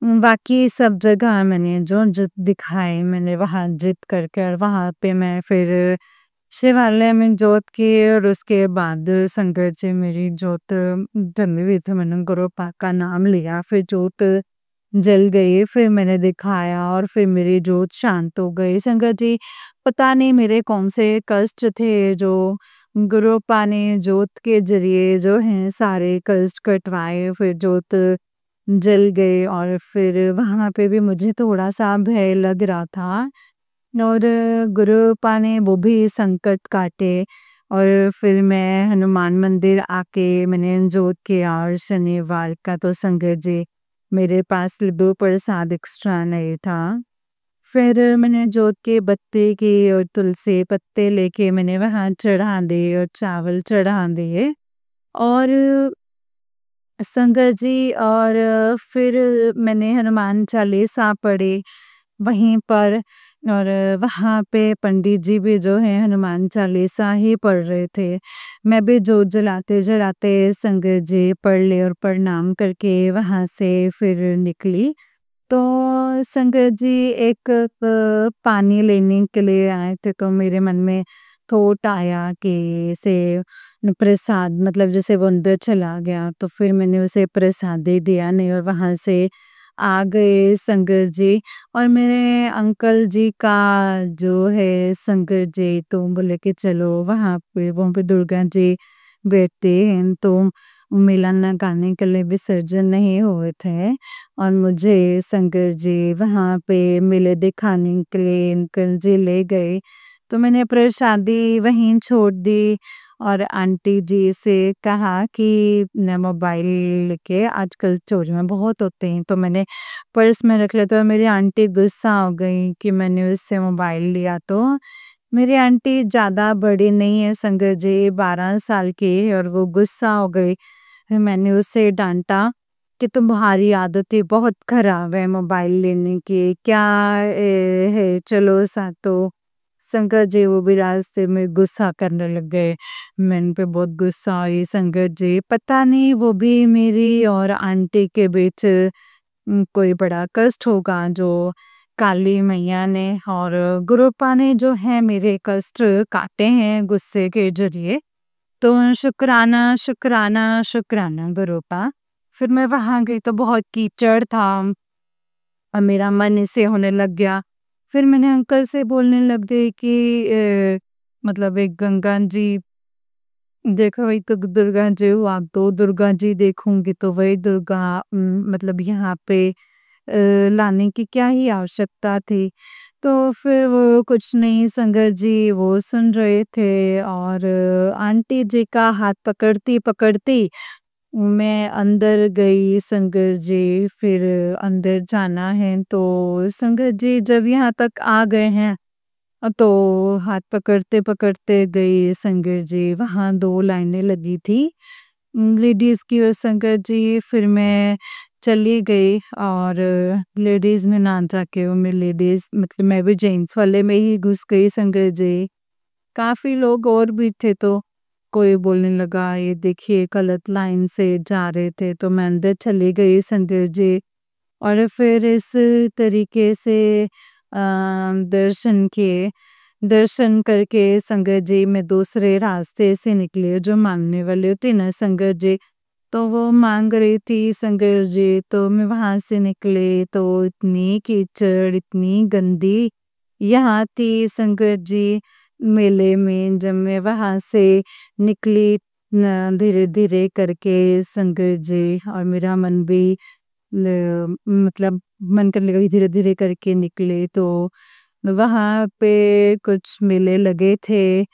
बाकी सब जगह मैंने जो जित दिखाए मैंने वहाँ जित करके और वहाँ पे मैं फिर शिवालय में जोत की और उसके बाद संगत जी मेरी जोत जली हुई थी। मैंने गुरु पाक का नाम लिया, फिर जोत जल गई, फिर मैंने दिखाया और फिर मेरी जोत शांत हो गई। संगत जी, पता नहीं मेरे कौन से कष्ट थे जो गुरु पा ने जोत के ज़रिए जो हैं सारे कष्ट कटवाए, फिर जोत जल गई और फिर वहाँ पे भी मुझे थोड़ा-सा भय लग रहा था और गुरुपा ने वो भी संकट काटे और फिर मैं हनुमान मंदिर आके मैंने जोत किया और शनिवार का तो संगत जी मेरे पास लड्डू प्रसाद एक्स्ट्रा नहीं था। फिर मैंने जोत के बत्ती की और तुलसी पत्ते लेके मैंने वहाँ चढ़ा दिए और चावल चढ़ा दिए और संगत जी और फिर मैंने हनुमान चालीसा पढ़ी वहीं पर और वहाँ पे पंडित जी भी जो हैं हनुमान चालीसा ही पढ़ रहे थे। मैं भी जोत जलाते-जलाते संगत जी पढ़ ली और प्रणाम करके वहाँ से फिर निकली। तो संगत जी एक पानी लेने के लिए आए थे तो मेरे मन में थॉट आया कि इसे प्रसाद मतलब जैसे वो अंदर चला गया तो फिर मैंने उसे प्रसाद दे दिया नहीं और वहाँ से आ गए संगत जी और मेरे अंकल जी का जो है संगत जी तो बोले कि चलो वहाँ पे दुर्गा जी बैठते हैं तो मेला लगाने के लिए विसर्जन नहीं हुए थे और मुझे शंकर जी वहाँ पे मेले दिखाने के लिए अंकल जी ले गए। तो मैंने प्रसादी वहीं छोड़ दी और आंटी जी से कहा कि न मोबाइल लेके आजकल चोरियाँ बहुत होते हैं तो मैंने पर्स में रख लिया तो मेरी आंटी गुस्सा हो गई कि मैंने उससे मोबाइल लिया तो मेरी आंटी ज़्यादा बड़ी नहीं है संगत जी 12 साल की है और वो गुस्सा हो गई। फिर मैंने उससे डाँटा कि तुम्हारी आदतें बहुत खराब है मोबाइल लेने की, क्या है चलो साथ तो संगत जी वो भी रास्ते में गुस्सा करने लग गए। मैंने पे बहुत गुस्सा आई संगत जी, पता नहीं वो भी मेरी और आंटी के बीच कोई बड़ा कष्ट होगा जो काली मैया ने और गुरुपा ने जो है मेरे कष्ट काटे हैं गुस्से के ज़रिए। तो शुक्राना, शुक्राना, शुक्राना गुरुपा। फिर मैं वहाँ गई तो बहुत कीचड़ था और मेरा मन ऐसे होने लग गया। फिर मैंने अंकल से बोलने लग गई कि मतलब एक गंगा जी देखो वही तो दुर्गा जी हुआ तो दुर्गा जी देखूँगी तो वही दुर्गा मतलब यहाँ पे लाने की क्या ही आवश्यकता थी। तो फिर वो कुछ नहीं संगत जी वो सुन रहे थे और आंटी जी का हाथ पकड़ती-पकड़ती मैं अंदर गई संगत जी फिर अंदर जाना है तो संगत जी जब यहाँ तक आ गए हैं तो हाथ पकड़ते-पकड़ते गई संगत जी वहाँ 2 लाइनें लगी थी लेडीज़ की और संगत जी फिर मैं चली गई और लेडीज़ में ना जाके वो मैं लेडीज़ मतलब मैं भी जेंट्स वाले में ही घुस गई संगत जी। काफ़ी लोग और भी थे तो कोई बोलने लगा ये देखिए गलत लाइन से जा रहे थे तो मैं अंदर चली गई संगत जी और फिर इस तरीके से दर्शन किए। दर्शन करके संगत जी मैं दूसरे रास्ते से निकली जो माँगने वाले होते ना संगत जी, तो वो माँग रही थी संगत जी तो मैं वहाँ से निकली तो इतनी कीचड़, इतनी गंदी यहाँ थी संगत जी मेले में जब मैं वहाँ से निकली न धीरे-धीरे करके संगत जी और मेरा मन भी मतलब मन करने लगा धीरे-धीरे करके निकले तो वहाँ पे कुछ मेले लगे थे,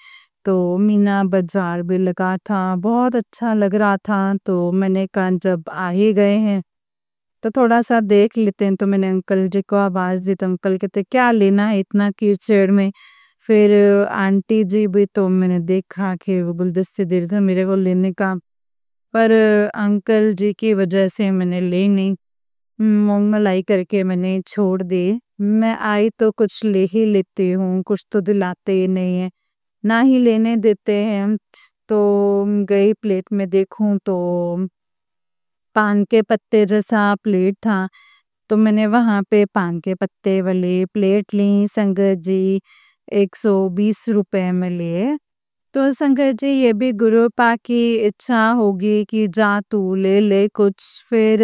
तो मीना बाज़ार भी लगा था, बहुत अच्छा लग रहा था, तो मैंने कहा जब आ ही गए हैं, तो थोड़ा-सा देख लेते हैं, तो मैंने अंकल जी को आवाज़ दी, तो अंकल कहते क्या लेना है इतना कीचड़ में? फिर आंटी जी भी तो मैंने देखा कि वो गुलदस्ते दे रहे थे मेरे को लेने का, पर अंकल जी की वजह से मैंने ली नहीं। मूँग मलाई करके मैंने छोड़ दी। मैं आई तो कुछ ले ही लेती हूँ, कुछ तो दिलाते ही नहीं हैं, ना ही लेने देते हैं। तो गई प्लेट में देखूँ तो पान के पत्ते जैसा प्लेट था, तो मैंने वहाँ पे पान के पत्ते वाली प्लेट ली संगत जी। ₹120 में लिए। तो संगत जी ये भी गुरु पा की इच्छा होगी कि जा तू ले ले कुछ। फिर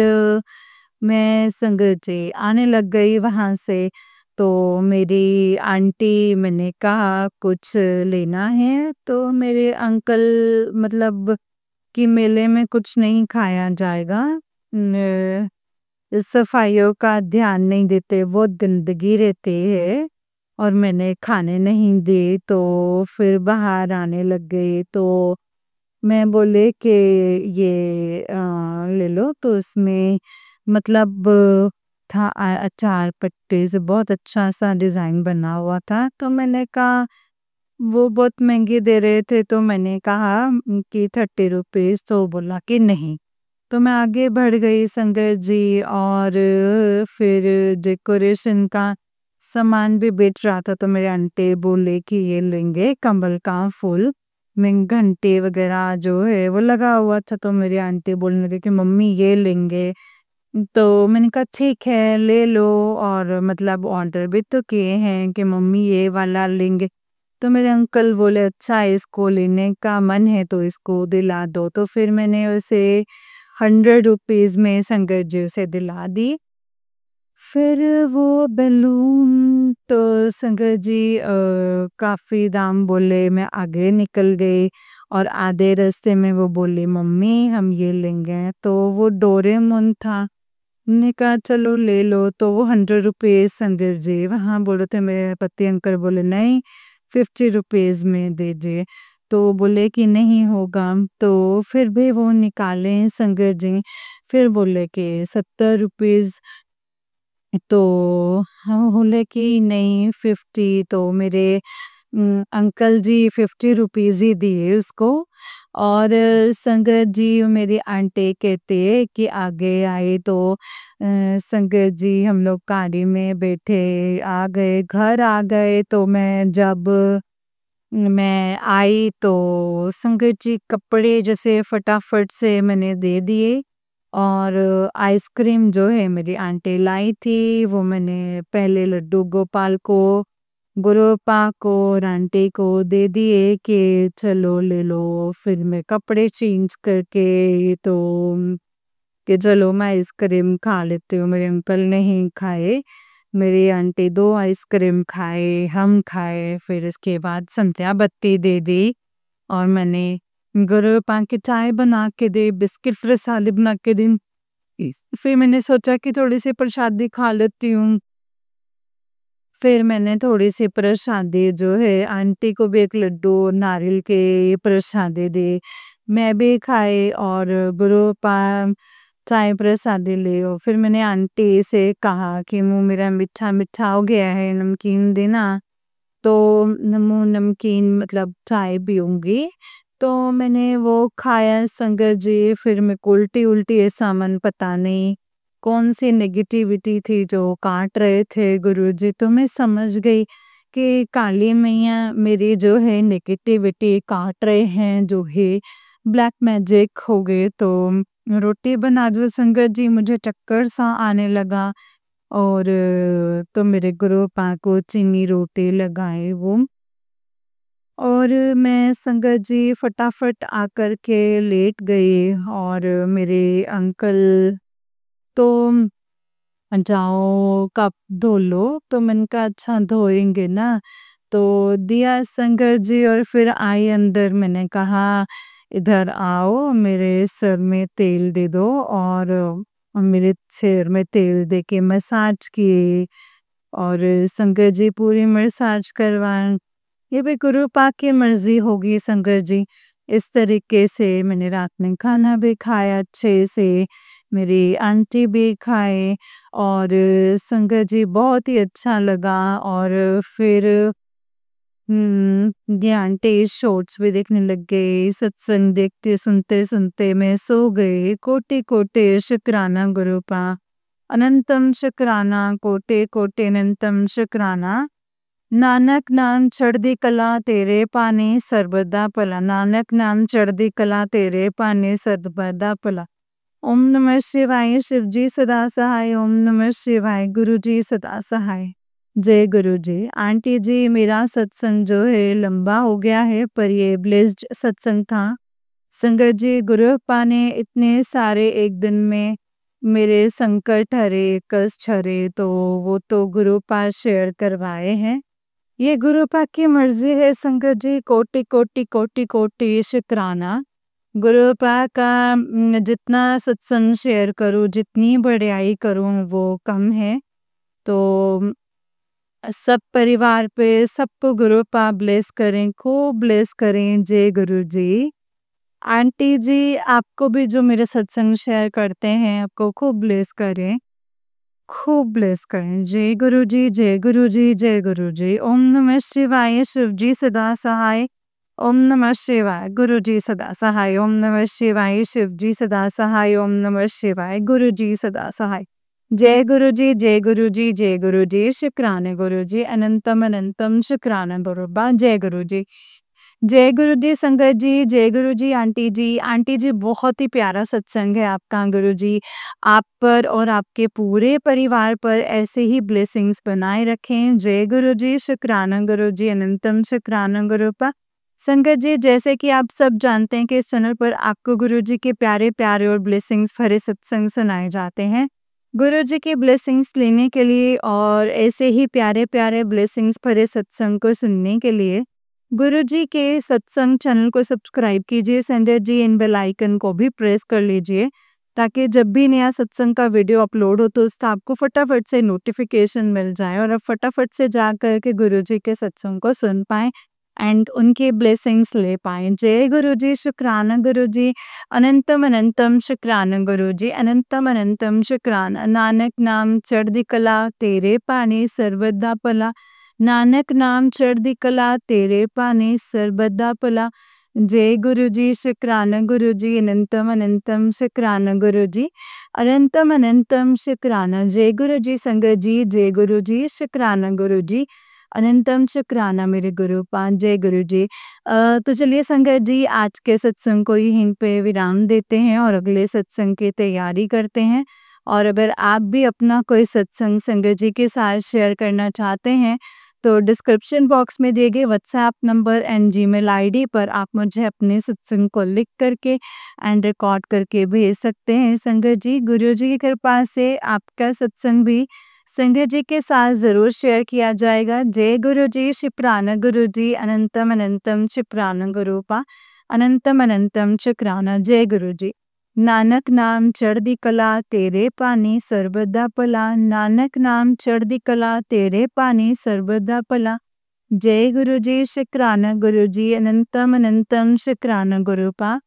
मैं संगत जी आने लग गई वहाँ से। तो मेरी आंटी मैंने कहा कुछ लेना है तो मेरे अंकल मतलब कि मेले में कुछ नहीं खाया जाएगा। सफाइयों का ध्यान नहीं देते, बहुत गंदगी रहती है और मैंने खाने नहीं दी तो फिर बाहर आने लग गए। तो मैं बोले कि ये ले लो तो उसमें मतलब था अचार पट्टी से बहुत अच्छा सा डिज़ाइन बना हुआ था। तो मैंने कहा वो बहुत महंगे दे रहे थे तो मैंने कहा कि 30 रुपीज़ तो बोला कि नहीं। तो मैं आगे बढ़ गई संगत जी और फिर डेकोरेशन का सामान भी बेच रहा था तो मेरे आंटी बोले कि ये लेंगे कमल का फूल में घंटे वगैरह जो है वो लगा हुआ था। तो मेरी आंटी बोलने लगे कि मम्मी ये लेंगे। तो मैंने कहा ठीक है ले लो और मतलब ऑर्डर भी तो किए हैं कि मम्मी ये वाला लेंगे। तो मेरे अंकल बोले अच्छा इसको लेने का मन है तो इसको दिला दो। तो फिर मैंने उसे 100 रुपीज़ में संगत जी उसे दिला दी। फिर वो बैलून तो संगत जी काफ़ी दाम बोले, मैं आगे निकल गई और आधे रास्ते में वो बोली मम्मी हम ये लेंगे तो वो डोरेमोन था। मैंने कहा चलो ले लो तो वो 100 रुपीज़ संगत जी वहाँ बोले थे मेरे पति अंकल बोले नहीं 50 रुपीज़ में दीजिए। तो बोले कि नहीं होगा तो फिर भी वो निकाले संगत जी। फिर बोले कि 70 रुपीज़। तो हम बोले कि नहीं 50 तो मेरे अंकल जी 50 रुपीज़ ही दिए उसको। और संगत जी मेरी आंटी कहते हैं कि आगे आए तो संगत जी हम लोग गाड़ी में बैठे आ गए घर आ गए। तो मैं आई तो संगत जी कपड़े जैसे फटाफट से मैंने दे दिए और आइसक्रीम जो है मेरी आंटी लाई थी वो मैंने पहले लड्डू गोपाल को गुरुपा को और आंटी को दे दिए कि चलो ले लो। फिर मैं कपड़े चेंज करके तो कि चलो मैं आइसक्रीम खा लेती हूँ। मेरे अंकल नहीं खाए, मेरी आंटी 2 आइसक्रीम खाए, हम खाए। फिर इसके बाद संध्या बत्ती दे दी और मैंने गुरुपा की चाय बना के दी, बिस्किट प्रसादी बना के दी। फिर मैंने सोचा कि थोड़ी-सी प्रसादी खा लेती हूँ। फिर मैंने थोड़ी-सी प्रसादी जो है आंटी को भी 1 लड्डू नारियल के प्रसादी दी। मैं भी खाई और गुरुपा चाय प्रसादी ली और फिर मैंने आंटी से कहा कि मुँह मेरा मीठा-मीठा हो गया है, नमकीन देना। तो मुँह नमकीन मतलब चाय पीऊँगी। तो मैंने वो खाया संगत जी फिर मेरे को उल्टी-उल्टी ऐसा मन पता नहीं कौन-सी नेगेटिविटी थी जो काट रहे थे गुरुजी। तो मैं समझ गई कि काली मैया मेरी जो है नेगेटिविटी काट रहे हैं जो है ब्लैक मैजिक हो गए। तो रोटी बना दो संगत जी मुझे चक्कर सा आने लगा और तो मेरे गुरुपा को चीनी रोटी लगाए वो। और मैं संगत जी फटाफट आकर के लेट गई और मेरे अंकल तो जाओ कप धो लो। तो मैंने कहा अच्छा धोएंगे ना। तो दिया संगत जी और फिर आई अंदर। मैंने कहा इधर आओ मेरे सर में तेल दे दो और मेरे सिर में तेल दे के मसाज किए और संगत जी पूरी मसाज करवाएं। ये भी गुरुपा की मर्जी होगी संगत जी। इस तरीके से मैंने रात में खाना भी खाया अच्छे से, मेरी आंटी भी खाए और संगत जी बहुत ही अच्छा लगा। और फिर ये आंटी शॉर्ट्स भी देखने लग गई, सत्संग देखते सुनते-सुनते मैं सो गई। कोटि-कोटि शुक्राना गुरुपा, अनंतम शुक्राना, कोटि-कोटि अनंतम शुक्राना। नानक नाम चढ़दी कला तेरे पानी सर्वदा भला, नानक नाम चढ़दी कला तेरे पानी सर्वदा भला। ओम नमः शिवाय, शिव जी सदा सहाय। ओम नमः शिवाय, गुरु जी सदा सहाय। जय गुरु जी। आंटी जी, मेरा सत्संग जो है लंबा हो गया है, पर ये ब्लेस्ड सत्संग था। संगत जी, गुरुअप्पा ने इतने सारे एक दिन में मेरे संकट हरे, कष्ट हरे, तो वो तो गुरुअप्पा शेयर करवाए हैं। ये गुरुअप्पा की मर्जी है संगत जी। कोटि कोटि कोटि कोटि शुक्राना। गुरुअप्पा का जितना सत्संग शेयर करूँ, जितनी बड़ाई करूँ, वो कम है। तो सब परिवार पे सबको गुरुअप्पा ब्लेस करें, खूब ब्लेस करें। जय गुरु जी। आंटी जी, आपको भी जो मेरे सत्संग शेयर करते हैं, आपको खूब ब्लेस करें, खूब ब्लेस करें। जय गुरु जी, जय गुरु जी, जय गुरु जी। ओम नमः शिवाय। शिव जी सदा सहाय। ओम नमः शिवाय। गुरु जी सदा सहाय। ओम नमः शिवाय। शिव जी सदा सहाय। ओम नमः शिवाय। गुरु जी सदा सहाय। जय गुरु जी, जय गुरु जी, जय गुरु जी। शुक्राने गुरु जी, अनंतम अनंतम शुक्राना गुरुबा। जय गुरु जी। जय गुरु जी संगत जी, जय गुरु जी आंटी जी। आंटी जी, बहुत ही प्यारा सत्संग है आपका गुरु जी। आप पर और आपके पूरे परिवार पर ऐसे ही ब्लेसिंग्स बनाए रखें। जय गुरु जी, शुक्राना गुरु जी, अनंतम शुक्राना गुरुपा। संगत जी, जैसे कि आप सब जानते हैं कि इस चैनल पर आपको गुरु जी के प्यारे प्यारे और ब्लेसिंग्स भरे सत्संग सुनाए जाते हैं। गुरु जी की ब्लेसिंग्स लेने के लिए और ऐसे ही प्यारे प्यारे ब्लेसिंग्स भरे सत्संग को सुनने के लिए गुरुजी के सत्संग चैनल को सब्सक्राइब कीजिए संजय जी, इन बेल आइकन को भी प्रेस कर लीजिए, ताकि जब भी नया सत्संग का वीडियो अपलोड हो तो उसका आपको फटाफट से नोटिफिकेशन मिल जाए और आप फटाफट से जा कर के गुरुजी के सत्संग को सुन पाएं एंड उनके ब्लेसिंग्स ले पाएं। जय गुरु जी, शुक्राना गुरु जी, अनंतम अनंतम शुक्राना गुरु जी, अनंतम अनंतम शुक्राना। नानक नाम चढ़दी कला तेरे पानी सर्वदा पला। नानक नाम चढ़दी कला तेरे पानी सर्वदा पला। जय गुरु जी, शुक्राना गुरु जी, अनंतम अनंतम शुक्राना गुरु जी, अनंतम अनंतम शुक्राना। जय गुरु जी संगत जी, जय गुरु जी, शुक्राना गुरु जी, अनंतम शुक्राना मेरे गुरु पान। जय गुरु जी। तो चलिए संगत जी, आज के सत्संग को यहीं पे विराम देते हैं और अगले सत्संग की तैयारी करते हैं। और अगर आप भी अपना कोई सत्संग संगत जी के साथ शेयर करना चाहते हैं, तो डिस्क्रिप्शन बॉक्स में दिए गए WhatsApp number and Gmail ID पर आप मुझे अपने सत्संग को लिख करके एंड रिकॉर्ड करके भेज सकते हैं। संगत जी, गुरु जी की कृपा से आपका सत्संग भी संगत जी के साथ ज़रूर शेयर किया जाएगा। जय गुरु जी, शुक्राना गुरु जी, अनंतम अनंतम शुक्राना गुरुपा, अनंतम अनंतम शुक्राना। जय गुरु जी। नानक नाम चढ़दी कला तेरे पानी सर्वदा पला। नानक नाम चढ़दी कला तेरे पानी सर्वदा पला। जय गुरु जी, शुक्राना गुरु जी, अनंतम अनंतम शुक्राना गुरुपा,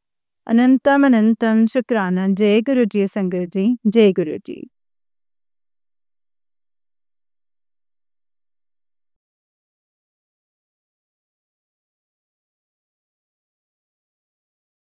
अनंतम अनंतम शुक्राना। जय गुरु जी संगत जी, जय गुरु जी।